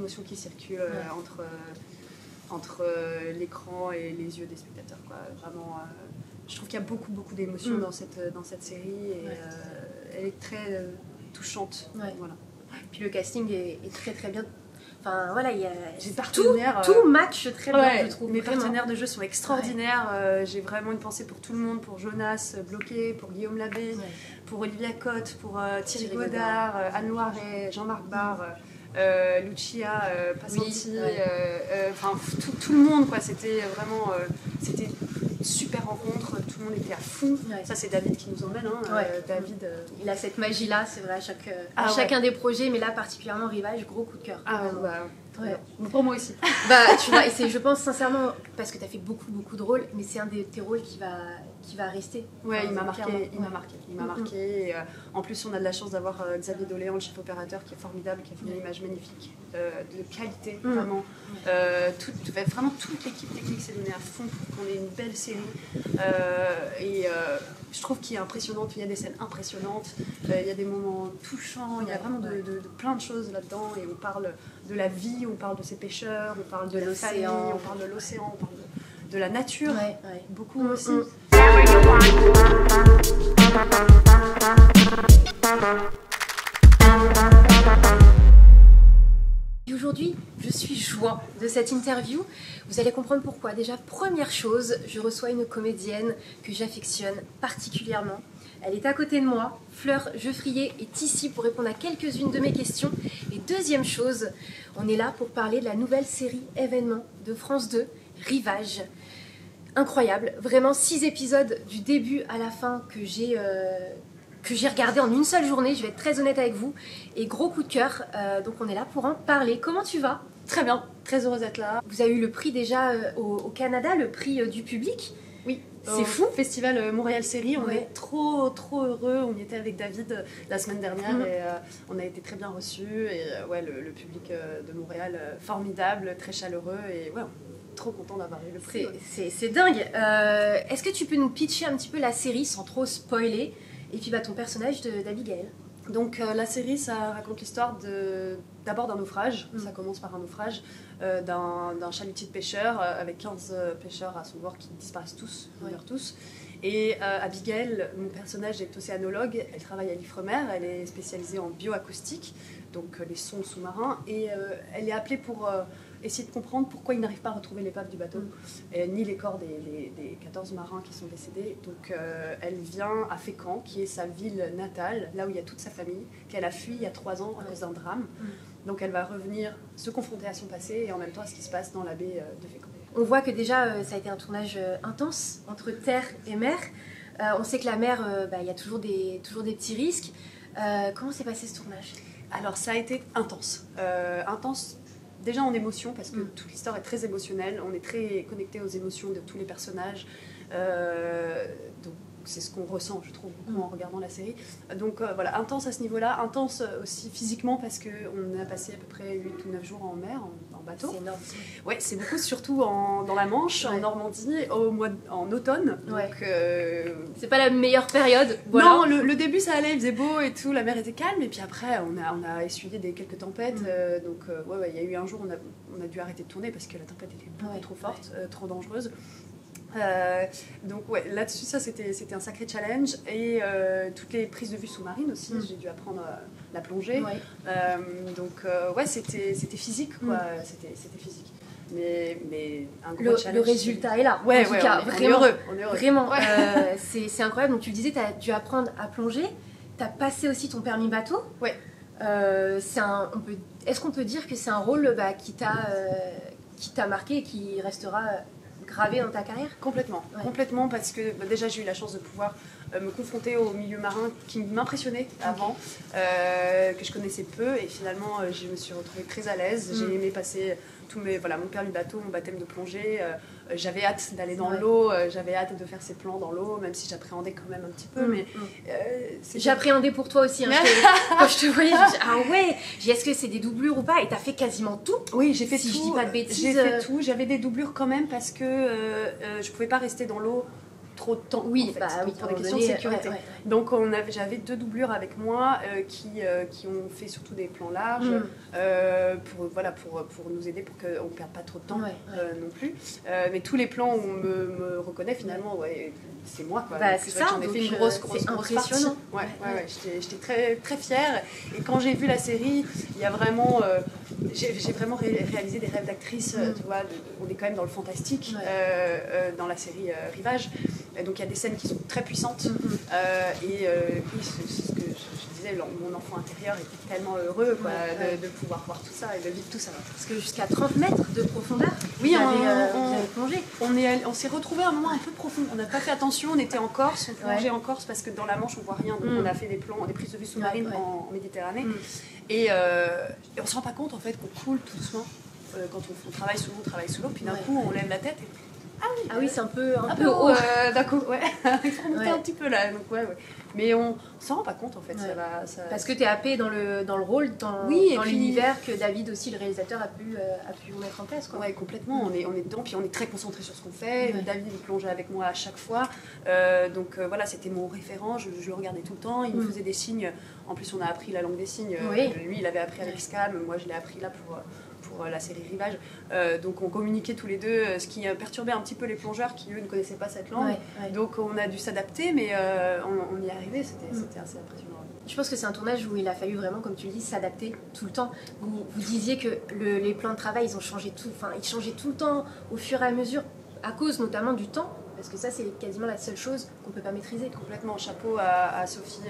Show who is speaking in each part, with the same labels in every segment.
Speaker 1: d'émotions qui circulent entre l'écran et les yeux des spectateurs, quoi. Vraiment, je trouve qu'il y a beaucoup d'émotions dans cette série et elle est très touchante. Voilà.
Speaker 2: Puis le casting est très bien. Enfin voilà,
Speaker 1: tout
Speaker 2: match très bien, je trouve.
Speaker 1: Mes partenaires de jeu sont extraordinaires. J'ai vraiment une pensée pour tout le monde, pour Jonas Bloqué, pour Guillaume Labbé, pour Olivia Cotte, pour Thierry Godard, Anne Loiret, Jean-Marc Barr, Lucia Passanti, enfin tout le monde, quoi. C'était vraiment c'était une super rencontre, tout le monde était à fond. Ça c'est David qui nous emmène, David
Speaker 2: il a cette magie là, c'est vrai, à chacun des projets, mais là particulièrement Rivage, gros coup de cœur.
Speaker 1: Pour moi aussi.
Speaker 2: Tu vois, et c'est, je pense sincèrement, parce que tu as fait beaucoup de rôles, mais c'est un de tes rôles qui va rester.
Speaker 1: Il m'a marqué. Et, en plus, on a de la chance d'avoir Xavier Doléan, le chef opérateur, qui est formidable, qui a fait une image magnifique, de qualité, vraiment. Vraiment toute l'équipe technique s'est donnée à fond pour qu'on ait une belle série. Je trouve qu'il est impressionnant, il y a des scènes impressionnantes, il y a des moments touchants, il y a vraiment de plein de choses là-dedans. Et on parle de la vie, on parle de ces pêcheurs, on parle de l'océan, on parle de l'océan, on parle de la nature, beaucoup aussi.
Speaker 2: Aujourd'hui, je suis joie de cette interview. Vous allez comprendre pourquoi. Déjà, première chose, je reçois une comédienne que j'affectionne particulièrement. Elle est à côté de moi. Fleur Geoffrier est ici pour répondre à quelques-unes de mes questions. Et deuxième chose, on est là pour parler de la nouvelle série événement de France 2, Rivage. Incroyable, vraiment 6 épisodes du début à la fin que j'ai regardé en une seule journée, je vais être très honnête avec vous, et gros coup de cœur, donc on est là pour en parler. Comment tu vas?
Speaker 1: Très bien, très heureuse d'être là.
Speaker 2: Vous avez eu le prix déjà au Canada, le prix du public.
Speaker 1: Oui,
Speaker 2: c'est fou.
Speaker 1: Festival Montréal Série, on est trop heureux. On y était avec David la semaine dernière et on a été très bien reçus. Et le public de Montréal, formidable, très chaleureux et trop content d'avoir eu le prix.
Speaker 2: C'est dingue. Est-ce que tu peux nous pitcher un petit peu la série sans trop spoiler? Et puis ton personnage d'Abigail.
Speaker 1: Donc la série, ça raconte l'histoire d'abord d'un naufrage. Ça commence par un naufrage d'un chalutier de pêcheurs avec 15 pêcheurs à son bord qui disparaissent tous, meurent tous. Et Abigail, mon personnage, est océanologue. Elle travaille à l'Ifremer, elle est spécialisée en bioacoustique, donc les sons sous-marins. Et elle est appelée pour essayer de comprendre pourquoi ils n'arrivent pas à retrouver l'épave du bateau, ni les corps des 14 marins qui sont décédés. Donc elle vient à Fécamp, qui est sa ville natale, là où il y a toute sa famille, qu'elle a fui il y a 3 ans à cause d'un drame. Donc elle va revenir se confronter à son passé et en même temps à ce qui se passe dans la baie de Fécamp.
Speaker 2: On voit que déjà ça a été un tournage intense entre terre et mer. On sait que la mer, il y a toujours des petits risques. Comment s'est passé ce tournage?
Speaker 1: Alors ça a été intense. Intense déjà en émotion, parce que toute l'histoire est très émotionnelle. On est très connecté aux émotions de tous les personnages. Donc c'est ce qu'on ressent, je trouve, beaucoup en regardant la série. Donc intense à ce niveau-là, intense aussi physiquement, parce qu'on a passé à peu près 8 ou 9 jours en mer, en bateau.
Speaker 2: C'est énorme.
Speaker 1: Ouais, c'est beaucoup, surtout dans la Manche, en Normandie, en automne. Donc,
Speaker 2: c'est pas la meilleure période. Voilà.
Speaker 1: Non, le début ça allait, il faisait beau et tout, la mer était calme, et puis après on a essuyé quelques tempêtes. Donc il y a eu un jour on a dû arrêter de tourner parce que la tempête était beaucoup trop forte, trop dangereuse. Donc là-dessus ça c'était un sacré challenge, et toutes les prises de vue sous-marines aussi, j'ai dû apprendre la plongée. Donc c'était physique, quoi. C'était physique, mais un gros challenge.
Speaker 2: Le résultat est là.
Speaker 1: En tout cas,
Speaker 2: vraiment,
Speaker 1: on est heureux.
Speaker 2: Vraiment, c'est incroyable. Donc tu disais, tu as dû apprendre à plonger, tu as passé aussi ton permis bateau. Est-ce qu'on peut dire que c'est un rôle qui t'a marqué et qui restera gravé dans ta carrière?
Speaker 1: Complètement, parce que déjà j'ai eu la chance de pouvoir me confronter au milieu marin qui m'impressionnait avant, que je connaissais peu, et finalement je me suis retrouvée très à l'aise. J'ai aimé passer mon permis bateau, mon baptême de plongée. J'avais hâte d'aller dans l'eau, j'avais hâte de faire ces plans dans l'eau, même si j'appréhendais quand même un petit peu. Mais
Speaker 2: j'appréhendais pour toi aussi. Quand je te voyais, je me disais, ah ouais, est-ce que c'est des doublures ou pas? Et t'as fait quasiment tout.
Speaker 1: Oui, j'ai fait
Speaker 2: tout.
Speaker 1: Si je dis pas de bêtises. J'ai fait tout. J'avais des doublures quand même parce que je pouvais pas rester dans l'eau trop de temps.
Speaker 2: Oui,
Speaker 1: en fait,
Speaker 2: bah oui,
Speaker 1: pour des questions de sécurité.
Speaker 2: Ouais.
Speaker 1: Donc j'avais 2 doublures avec moi qui ont fait surtout des plans larges pour nous aider pour qu'on ne perde pas trop de temps non plus. Mais tous les plans où on me reconnaît finalement, c'est moi quoi.
Speaker 2: Bah, c'est ça,
Speaker 1: j'en ai fait une grosse
Speaker 2: impressionnant.
Speaker 1: Partie. J'étais très très fière. Et quand j'ai vu la série, il y a vraiment j'ai vraiment réalisé des rêves d'actrice. Tu vois, on est quand même dans le fantastique dans la série Rivage. Et donc il y a des scènes qui sont très puissantes. Oui, c'est ce que je disais, mon enfant intérieur était tellement heureux quoi, de pouvoir voir tout ça et de vivre tout ça.
Speaker 2: Parce que jusqu'à 30 mètres de profondeur,
Speaker 1: oui,
Speaker 2: vous avez plongé.
Speaker 1: On s'est retrouvés à un moment un peu profond. On n'a pas fait attention, on était en Corse, on plongeait en Corse parce que dans la Manche on voit rien. Donc on a fait des prises de vue sous-marines en Méditerranée. Et on ne se rend pas compte en fait qu'on coule tout doucement. Quand on travaille sous l'eau, puis d'un coup on lève la tête et
Speaker 2: ah oui, c'est un peu haut.
Speaker 1: D'un coup, il faut remonter un petit peu là. Donc, mais on s'en rend pas compte en fait.
Speaker 2: Parce que tu es happé dans le rôle, dans l'univers que David aussi, le réalisateur, a pu vous mettre en place.
Speaker 1: Oui, complètement. On est dedans, puis on est très concentré sur ce qu'on fait. David il plongeait avec moi à chaque fois. Donc voilà, c'était mon référent. Je le regardais tout le temps. Il me faisait des signes. En plus, on a appris la langue des signes. Lui, il avait appris avec Scam. Moi, je l'ai appris là pour la série Rivage. Donc on communiquait tous les deux, ce qui perturbait un petit peu les plongeurs qui eux ne connaissaient pas cette langue. Donc on a dû s'adapter, mais on y est arrivé, c'était assez impressionnant.
Speaker 2: Je pense que c'est un tournage où il a fallu vraiment, comme tu le dis, s'adapter tout le temps. Vous disiez que les plans de travail, ils changeaient tout le temps au fur et à mesure, à cause notamment du temps. Parce que ça, c'est quasiment la seule chose qu'on ne peut pas maîtriser.
Speaker 1: Complètement. Chapeau à Sophie,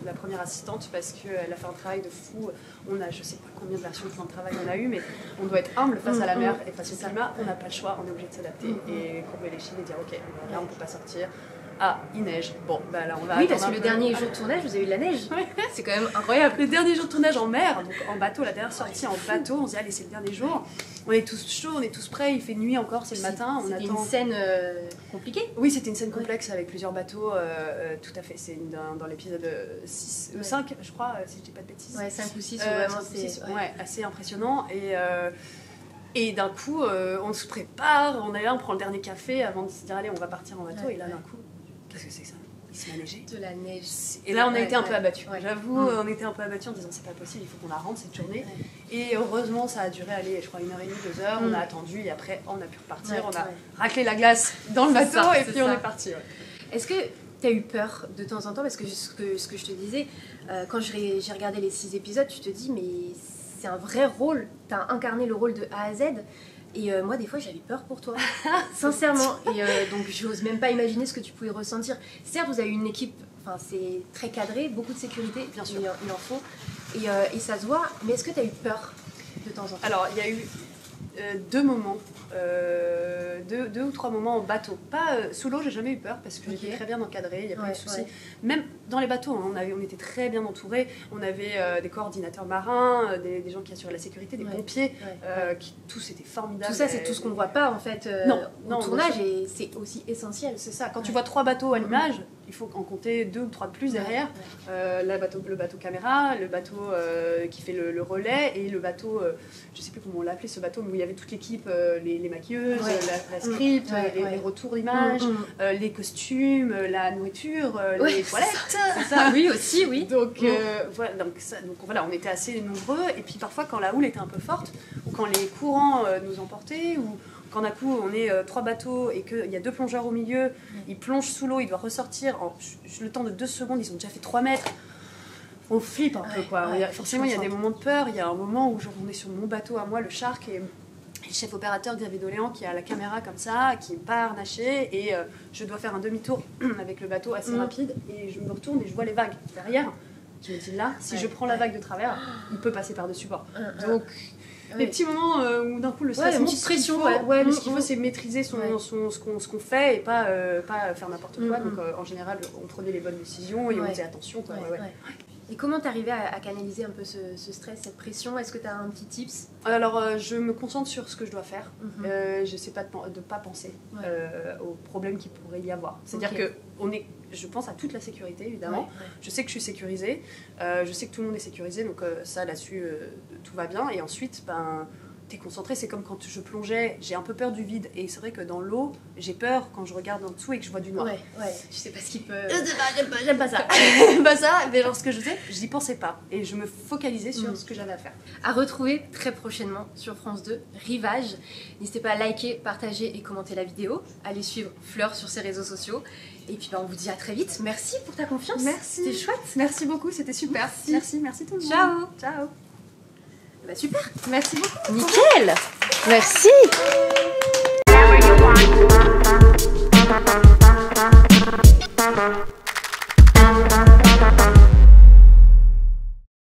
Speaker 1: la première assistante, parce qu'elle a fait un travail de fou. On a, je ne sais pas combien de versions de plan de travail on a eu, mais on doit être humble face à la mer et face au climat. On n'a pas le choix, on est obligé de s'adapter et courber les chines et dire ok, là on ne peut pas sortir. Ah, il neige. Bon, bah là on va.
Speaker 2: Oui, parce que le dernier jour de tournage, vous avez eu de la neige. C'est quand même incroyable.
Speaker 1: Le dernier jour de tournage en mer, donc en bateau, la dernière sortie en bateau, on se dit allez, c'est le dernier jour. On est tous chauds, on est tous prêts, il fait nuit encore, c'est le matin.
Speaker 2: C'était une scène compliquée.
Speaker 1: Oui, c'était une scène complexe avec plusieurs bateaux, tout à fait. C'est dans l'épisode 5, je crois, si je dis pas de bêtises.
Speaker 2: Ouais, 5 ou 6, vraiment c'est
Speaker 1: assez impressionnant. Et d'un coup, on se prépare, on prend le dernier café avant de se dire allez, on va partir en bateau. Et là, d'un coup, qu'est-ce que c'est que ça? Il se met à neiger.
Speaker 2: De la neige.
Speaker 1: Et là, on a été un peu abattus. J'avoue, on était un peu abattus en disant c'est pas possible, il faut qu'on la rende cette journée. Et heureusement, ça a duré, je crois, 1h30, 2 heures. On a attendu et après, on a pu repartir. On a raclé la glace dans le bateau et puis on est parti.
Speaker 2: Est-ce que tu as eu peur de temps en temps? Parce que ce que je te disais, quand j'ai regardé les 6 épisodes, tu te dis, mais c'est un vrai rôle. Tu as incarné le rôle de A à Z. Et moi, des fois, j'avais peur pour toi, sincèrement. Et donc, j'ose même pas imaginer ce que tu pouvais ressentir. Certes, vous avez une équipe, c'est très cadré, beaucoup de sécurité, bien sûr, il en faut. Et ça se voit. Mais est-ce que tu as eu peur de temps en temps?
Speaker 1: Alors, il y a eu 2 moments, 2 ou 3 moments en bateau. Pas sous l'eau, j'ai jamais eu peur parce que j'étais très bien encadrée, il n'y a pas eu de soucis. Même dans les bateaux, on était très bien entourés. On avait des coordinateurs marins, des gens qui assuraient la sécurité, des pompiers, tous étaient formidables.
Speaker 2: Tout ça, c'est tout ce qu'on ne voit pas en fait au tournage et c'est aussi essentiel.
Speaker 1: C'est ça, quand tu vois 3 bateaux à l'image, il faut en compter 2 ou 3 de plus derrière. Le bateau caméra, le bateau qui fait le relais et le bateau, je sais plus comment on l'a appelé ce bateau, mais où il y avait toute l'équipe, les maquilleuses, la script, les retours d'images, les costumes, la nourriture, les toilettes.
Speaker 2: C'est ça, oui aussi, oui.
Speaker 1: Donc, voilà, on était assez nombreux et puis parfois quand la houle était un peu forte ou quand les courants nous emportaient ou quand d'un coup on est 3 bateaux et qu'il y a 2 plongeurs au milieu, ils plongent sous l'eau, ils doivent ressortir en le temps de 2 secondes, ils ont déjà fait 3 mètres. On flippe un peu quoi. Forcément il y a des moments de peur, il y a un moment où on est sur mon bateau à moi, le Shark, et le chef opérateur Xavier Doléan qui a la caméra comme ça, qui n'est pas harnaché, et je dois faire un demi-tour avec le bateau assez rapide et je me retourne et je vois les vagues derrière. Je me dis là, si je prends la vague de travers, il peut passer par-dessus bord. Donc des petits moments où d'un coup le stress monte, pression. Mais ce qu'il faut c'est maîtriser ce qu'on fait et pas faire n'importe quoi. Donc en général on prenait les bonnes décisions et on faisait attention quoi.
Speaker 2: Et comment t'arrivais à canaliser un peu ce stress, cette pression? Est-ce que tu as un petit tips?
Speaker 1: Alors, je me concentre sur ce que je dois faire. J'essaie pas de pas penser aux problèmes qu'il pourrait y avoir. C'est-à-dire que je pense à toute la sécurité, évidemment. Je sais que je suis sécurisée. Je sais que tout le monde est sécurisé. Donc ça, là-dessus, tout va bien. Et ensuite, t'es concentré, c'est comme quand je plongeais, j'ai un peu peur du vide. Et c'est vrai que dans l'eau, j'ai peur quand je regarde en dessous et que je vois du noir.
Speaker 2: Ouais, tu sais pas ce qu'il peut...
Speaker 1: J'aime pas ça. J'aime pas ça, mais genre ce que je faisais, je n'y pensais pas. Et je me focalisais sur ce que j'avais à faire.
Speaker 2: À retrouver très prochainement sur France 2, Rivage. N'hésitez pas à liker, partager et commenter la vidéo. Allez suivre Fleur sur ses réseaux sociaux. Et puis on vous dit à très vite. Merci pour ta confiance.
Speaker 1: Merci.
Speaker 2: C'était chouette.
Speaker 1: Merci beaucoup, c'était super. Merci tout le monde.
Speaker 2: Ciao.
Speaker 1: Ciao.
Speaker 2: Bah super.
Speaker 1: Merci beaucoup.
Speaker 2: Nickel. Merci.